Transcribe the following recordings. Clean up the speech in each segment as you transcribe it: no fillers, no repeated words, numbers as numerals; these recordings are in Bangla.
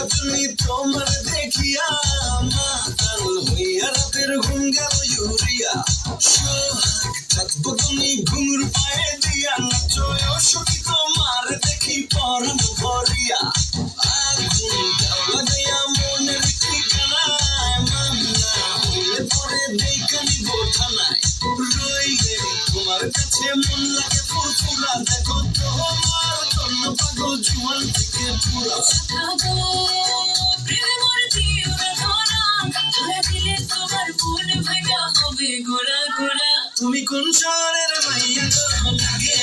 সজনী তোমার দেখিয়া মাতাল হইয়া রাতের ঘুম গেল ইউরিয়া সোহাগ থাকবো তুমি ঘুঙুর পায়ে দিয়া নাচয় সখী তোমার দেখি পরম ভরিয়া আগুন দাও লাগাইয়া মনের ঠিকানায় মামলা হইলে পরে দেখানি বোঠানায় রইলে তোমার কাছে মন লাগে ফুরফুরা দেখো তোমার জন্য পাগল জুয়ান থেকে পুরা তুমি কোন শহরের মাইয়া গো লাগে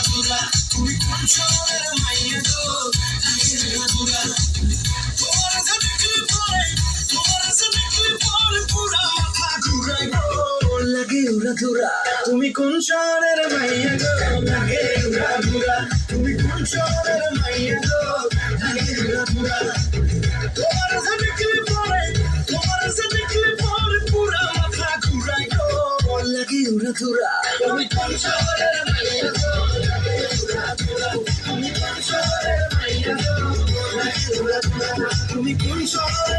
ঘুরা তুমি কোন শহরের মাইয়া গো লাগে ঘুরা তোমার দেখলে পরে পুরা মাথা ঘুরায় গো লাগে ঘুরা তুমি কোন শহরের মাইয়া গো লাগে ঘুরা তুমি কোন শহরের মাইয়া গো লাগে ঘুরা তোমার দেখলে পরে পুরা মাথা ঘুরায় গো লাগে ঘুরা তুমি কোন শহরের মাইয়া গো লাগে ঘুরা তুমি কোন শহরের মাইয়া গো লাগে ঘুরা তুমি কোন শহরের